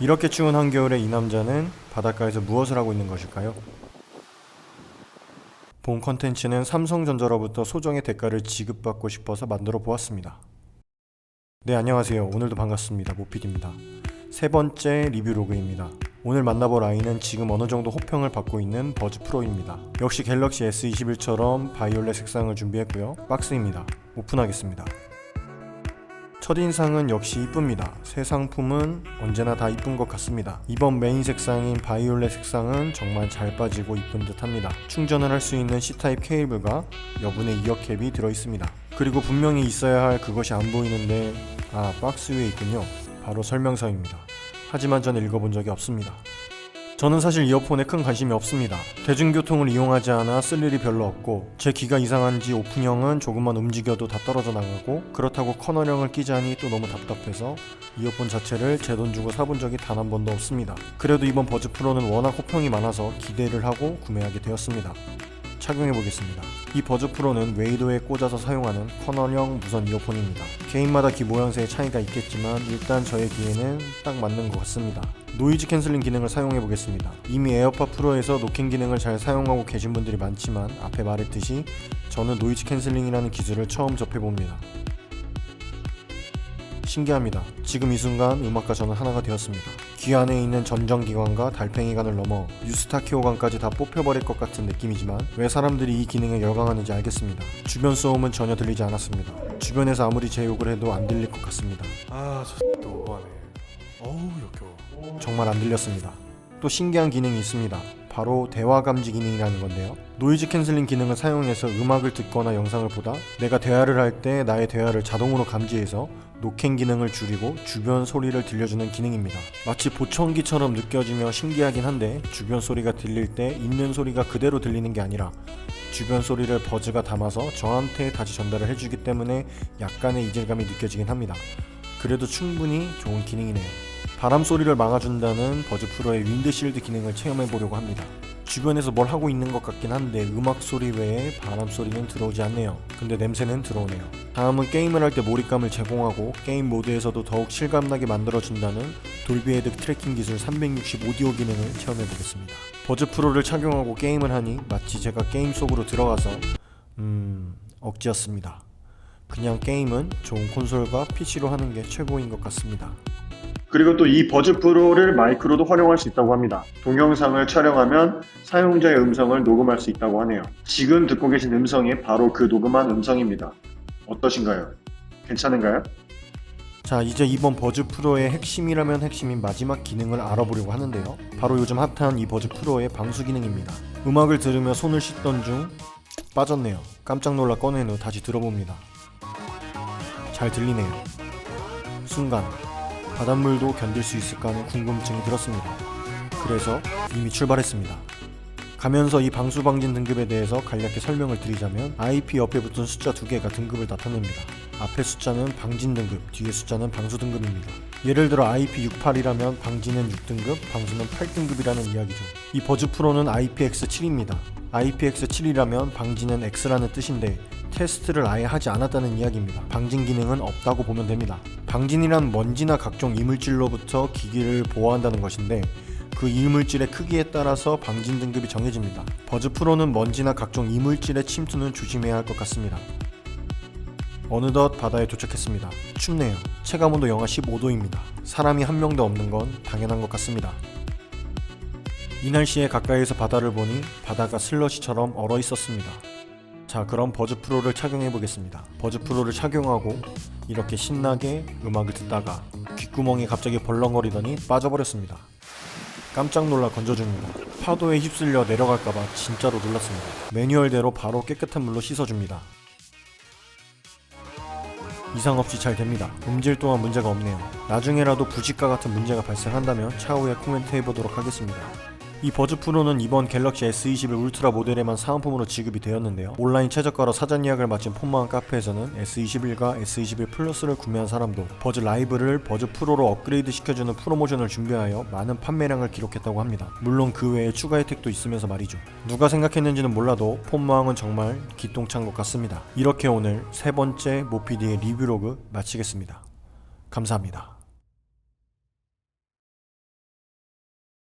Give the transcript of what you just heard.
이렇게 추운 한겨울에 이 남자는 바닷가에서 무엇을 하고 있는 것일까요? 본 컨텐츠는 삼성전자로부터 소정의 대가를 지급받고 싶어서 만들어 보았습니다. 네, 안녕하세요. 오늘도 반갑습니다. 모피디입니다. 세 번째 리뷰 로그입니다. 오늘 만나볼 아이는 지금 어느 정도 호평을 받고 있는 버즈 프로입니다. 역시 갤럭시 S21처럼 바이올렛 색상을 준비했고요. 박스입니다. 오픈하겠습니다. 첫인상은 역시 이쁩니다. 새 상품은 언제나 다 이쁜 것 같습니다. 이번 메인 색상인 바이올렛 색상은 정말 잘 빠지고 이쁜 듯 합니다. 충전을 할 수 있는 C타입 케이블과 여분의 이어캡이 들어있습니다. 그리고 분명히 있어야 할 그것이 안 보이는데 박스 위에 있군요. 바로 설명서입니다. 하지만 전 읽어본 적이 없습니다. 저는 사실 이어폰에 큰 관심이 없습니다. 대중교통을 이용하지 않아 쓸 일이 별로 없고 제 귀가 이상한지 오픈형은 조금만 움직여도 다 떨어져 나가고 그렇다고 커널형을 끼자니 또 너무 답답해서 이어폰 자체를 제 돈 주고 사본 적이 단 한 번도 없습니다. 그래도 이번 버즈 프로는 워낙 호평이 많아서 기대를 하고 구매하게 되었습니다. 착용해보겠습니다. 이 버즈 프로는 웨이도에 꽂아서 사용하는 커널형 무선 이어폰입니다. 개인마다 귀 모양새의 차이가 있겠지만 일단 저의 귀에는 딱 맞는 것 같습니다. 노이즈 캔슬링 기능을 사용해보겠습니다. 이미 에어팟 프로에서 노캔 기능을 잘 사용하고 계신 분들이 많지만 앞에 말했듯이 저는 노이즈 캔슬링이라는 기술을 처음 접해봅니다. 신기합니다. 지금 이 순간 음악과 저는 하나가 되었습니다. 귀 안에 있는 전정기관과 달팽이관을 넘어 유스타키오관까지 다 뽑혀버릴 것 같은 느낌이지만 왜 사람들이 이 기능에 열광하는지 알겠습니다. 주변 소음은 전혀 들리지 않았습니다. 주변에서 아무리 제 욕을 해도 안 들릴 것 같습니다. 또 오버하네. 어우 역겨워. 정말 안 들렸습니다. 또 신기한 기능이 있습니다. 바로 대화 감지 기능이라는 건데요. 노이즈 캔슬링 기능을 사용해서 음악을 듣거나 영상을 보다 내가 대화를 할 때 나의 대화를 자동으로 감지해서 노캔 기능을 줄이고 주변 소리를 들려주는 기능입니다. 마치 보청기처럼 느껴지며 신기하긴 한데 주변 소리가 들릴 때 있는 소리가 그대로 들리는 게 아니라 주변 소리를 버즈가 담아서 저한테 다시 전달을 해주기 때문에 약간의 이질감이 느껴지긴 합니다. 그래도 충분히 좋은 기능이네요. 바람 소리를 막아준다는 버즈 프로의 윈드실드 기능을 체험해보려고 합니다. 주변에서 뭘 하고 있는 것 같긴 한데 음악 소리 외에 바람 소리는 들어오지 않네요. 근데 냄새는 들어오네요. 다음은 게임을 할 때 몰입감을 제공하고 게임 모드에서도 더욱 실감나게 만들어준다는 돌비 헤드 트래킹 기술 360 오디오 기능을 체험해보겠습니다. 버즈 프로를 착용하고 게임을 하니 마치 제가 게임 속으로 들어가서 억지였습니다. 그냥 게임은 좋은 콘솔과 PC로 하는 게 최고인 것 같습니다. 그리고 또 이 버즈 프로를 마이크로도 활용할 수 있다고 합니다. 동영상을 촬영하면 사용자의 음성을 녹음할 수 있다고 하네요. 지금 듣고 계신 음성이 바로 그 녹음한 음성입니다. 어떠신가요? 괜찮은가요? 자, 이제 이번 버즈 프로의 핵심이라면 핵심인 마지막 기능을 알아보려고 하는데요. 바로 요즘 핫한 이 버즈 프로의 방수 기능입니다. 음악을 들으며 손을 씻던 중 빠졌네요. 깜짝 놀라 꺼낸 후 다시 들어봅니다. 잘 들리네요. 순간 바닷물도 견딜 수 있을까 하는 궁금증이 들었습니다. 그래서 이미 출발했습니다. 가면서 이 방수 방진 등급에 대해서 간략히 설명을 드리자면 IP 옆에 붙은 숫자 2개가 등급을 나타냅니다. 앞에 숫자는 방진 등급, 뒤에 숫자는 방수 등급입니다. 예를 들어 IP68이라면 방진은 6등급, 방수는 8등급이라는 이야기죠. 이 버즈 프로는 IPX7입니다. IPX7이라면 방진은 X라는 뜻인데 테스트를 아예 하지 않았다는 이야기입니다. 방진 기능은 없다고 보면 됩니다. 방진이란 먼지나 각종 이물질로부터 기기를 보호한다는 것인데 그 이물질의 크기에 따라서 방진 등급이 정해집니다. 버즈 프로는 먼지나 각종 이물질의 침투는 조심해야 할 것 같습니다. 어느덧 바다에 도착했습니다. 춥네요. 체감온도 영하 15도입니다. 사람이 한 명도 없는 건 당연한 것 같습니다. 이 날씨에 가까이에서 바다를 보니 바다가 슬러시처럼 얼어 있었습니다. 자, 그럼 버즈 프로를 착용해 보겠습니다. 버즈 프로를 착용하고 이렇게 신나게 음악을 듣다가 귓구멍이 갑자기 벌렁거리더니 빠져버렸습니다. 깜짝 놀라 건져줍니다. 파도에 휩쓸려 내려갈까봐 진짜로 놀랐습니다. 매뉴얼대로 바로 깨끗한 물로 씻어줍니다. 이상 없이 잘 됩니다. 음질 또한 문제가 없네요. 나중에라도 부식과 같은 문제가 발생한다면 차후에 코멘트 해보도록 하겠습니다. 이 버즈 프로는 이번 갤럭시 S21 울트라 모델에만 사은품으로 지급이 되었는데요. 온라인 최저가로 사전 예약을 마친 폰마은 카페에서는 S21과 S21 플러스를 구매한 사람도 버즈 라이브를 버즈 프로로 업그레이드 시켜주는 프로모션을 준비하여 많은 판매량을 기록했다고 합니다. 물론 그 외에 추가 혜택도 있으면서 말이죠. 누가 생각했는지는 몰라도 폰마은은 정말 기똥찬 것 같습니다. 이렇게 오늘 세 번째 모피디의 리뷰로그 마치겠습니다. 감사합니다.